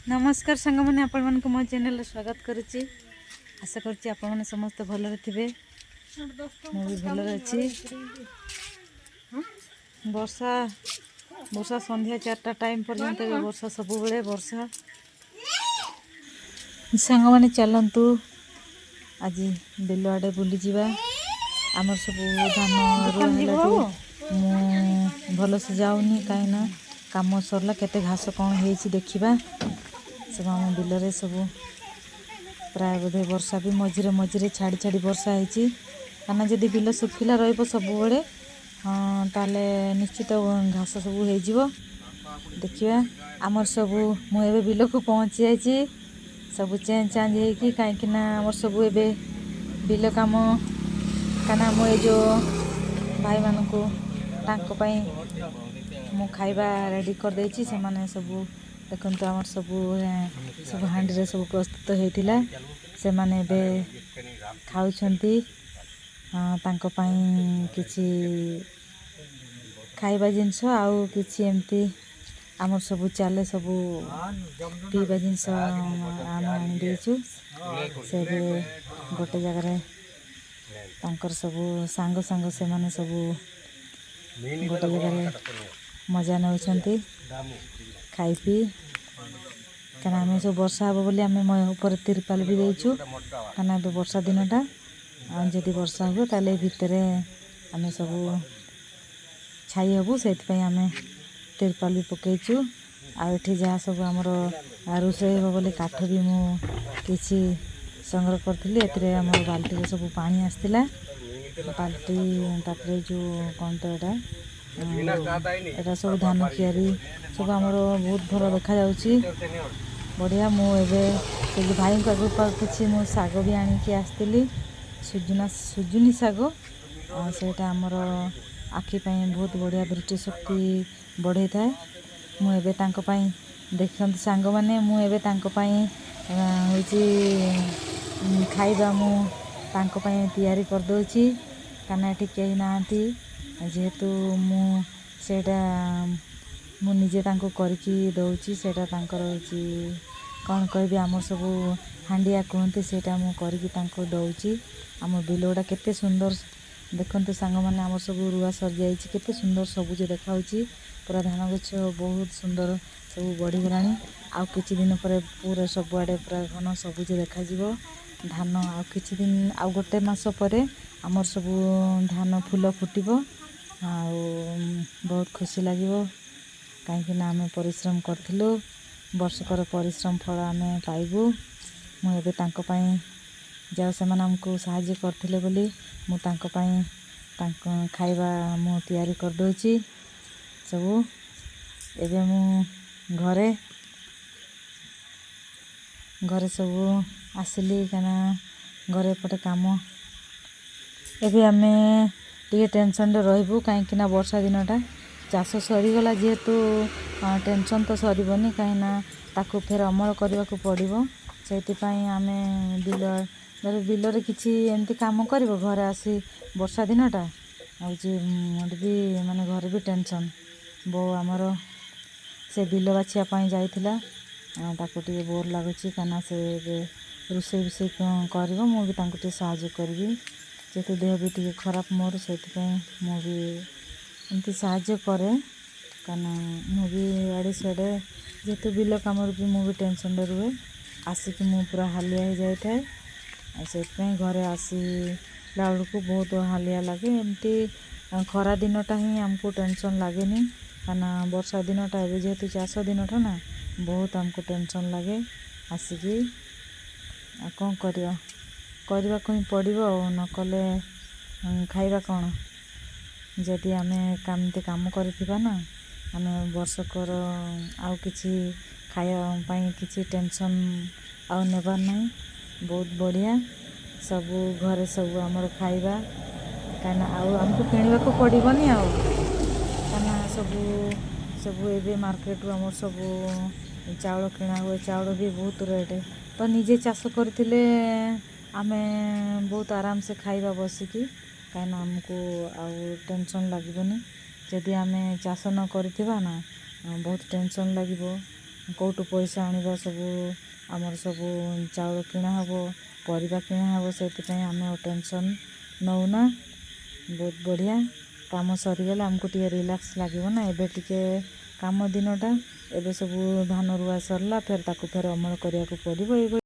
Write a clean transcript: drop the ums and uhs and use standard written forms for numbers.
नमस्कार सांग मैंने आपण मान को मो चैनल स्वागत करुच्ची। आशा करुच्ची आपण मैंने समस्त भलरे थे। मु भी भलरे अच्छी। वर्षा वर्षा संध्या 4टा टाइम पर्यंत वर्षा सब बेले वर्षा। सांग मैंने चलतु आज बिल आड़े बुली जावा। आमर सब धान रुआ भल से जाऊनी कहीं काम सरला केते घास कौन है देखा सब आम बिलरे सब प्राय बोधे वर्षा भी मझिरे मझिरे छाड़ी छाड़ी वर्षा होती कहीं जदि बिल सुखिला सब बड़े हाँ ताले निश्चित घास सब हो देखा आमर सब मुझे बिल को पहुँची जाइए सब चेंज चांज हो कहीं आमर सब ए बिल कम कहीं मुझे जो भाई मान को मु खाइबा रेडी कर देछि से माने सब देखंतु हमर सब सब हांडी रे सब प्रस्तुत होइतिला से माने बे खाउछंती तांको पई किछि खाइबा जिंस आउ किछि एमती हमर सब चाले सब पीबा जिंस आम आनी देछु से गोटे जगह रे तांकर सब सांग सांग से माने सब गोटे जगह मजा नौछंती खाई पी कना आम सब वर्षा हे बोली आम ऊपर तिरपाल भी देचु कना वर्षा दिनटा जदि वर्षा हो ताले भितर आम सब छाई हबू से आम तिरपाल भी पकईचु आठी जहाँ सब आमर रोषे हे बोली काठ भी मु किछि संग्रह करी एम बाल्टी में सब पानी आसला बाल्टी तापर जो कौन तो एटा सब धान कियारी सब आमर बहुत भल देखा जाउची बढ़िया मुझे भाई किसी मु साग भी आनिकी आसती सुजुनी साग सेटा आमर आखि बहुत बढ़िया दृष्टि शक्ति बढ़े थाए मुझे देखते सांग मैंने मुझे खाइबा मुझे तैयारी करदे कना ये कहीं ना जेहेतु मुझे निजे करकी दौची से कौन कह आम सब हांडिया कहते सेटा मु करकी दौची आम बिल गुड़ा केते सुंदर देखते सांग मैंने आम सब रुआ सर जाइए केते सुंदर सबुज देखा पूरा धान गछ बहुत सुंदर सब बढ़ीगला आउ किछि दिन पर पूरा सबुआड़े पूरा घन सबुज देखा धान आउ किछि दिन आउ गोटे मास पर आमर सब धान फूल फुटब बहुत खुशी लगे कहीं आम परिश्रम करूँ वर्षकर परिश्रम फल आम पाइबू मुझे जाओ से आमको साहाय्य करते बोली खाइबा मु तैयारी करदे सब एबे मु घरे घरे सब आसिली कहीं घरे पटे काम एबे आमे टे टेंशन रही कहीं वर्षा दिनटा चाष सरीगला जेहेतु टेंशन तो सरबनी कहीं फेर अमल करने को पड़ो से आम बिल रे किछि एमती काम कर घर आसी वर्षा दिनटा भी माने घर भी टेंशन बो आमर से बिल बाछियापाई जाइथिला ताको टे बोर लगुच कहीं से रोषे बोषे कर मुझे टे साहाय्य करी जेहेतु देह भी टे खराब मोर से भी एमती साहाय्य करे कहीं मुझे आड़े साड़े जेहेतु बिल कम भी मुझे टेंशन रुए आसिक मु पूरा हालिया हो जाए से घरे आसला बेलू बहुत हालिया लगे एमती खरा दिनटा ही आमको टेंशन लगे कहीं वर्षा दिनटा ए जेहेतु चाष दिनटा ना बहुत आमको टेंशन लगे आसिक कौन करने को ही पड़ो नकले खाइबा कौन जदि आम कमती काम करथिबा ना आम वर्षकर आउ किछि खाइबा किछि टेंशन आउ नेबार नहीं बहुत बढ़िया सब घरे सब आमर खाइबा कहीं आउ आमको किणवा को पड़ोनी आउ कहीं सब सब एबे मार्केट आमर सब चाउल किणा हुए चाउल भी बहुत रेट तो निजे चाष करथिले आमे बहुत आराम से खाइबा बसिकी कहीं आमको आउ टेंशन लगनी जदि आम चाष न करथिबा ना बहुत टेंशन लगिबो କେଉଁଠୁ ପଇସା ଆଣିବା, ସବୁ ଆମର ସବୁ ଚାଉଳ କିଣା ହେବ, ପରିବା କିଣା ହେବ, ସେଥିପାଇଁ ଆମେ ଆଉ ଟେନସନ୍ ନେଉନା। ବହୁତ ବଢ଼ିଆ। କାମ ସରିଗଲେ ଆମକୁ ଟିକେ ରିଲାକ୍ସ ଲାଗିବ ନା। ଏବେ ଟିକେ କାମ ଦିନଟା, ଏବେ ସବୁ ଧାନ ରୁଆ ସରିଲା, ଫେର ତାକୁ ଅମଳ କରିବାକୁ ପଡ଼ିବ। ଏଇଭଳି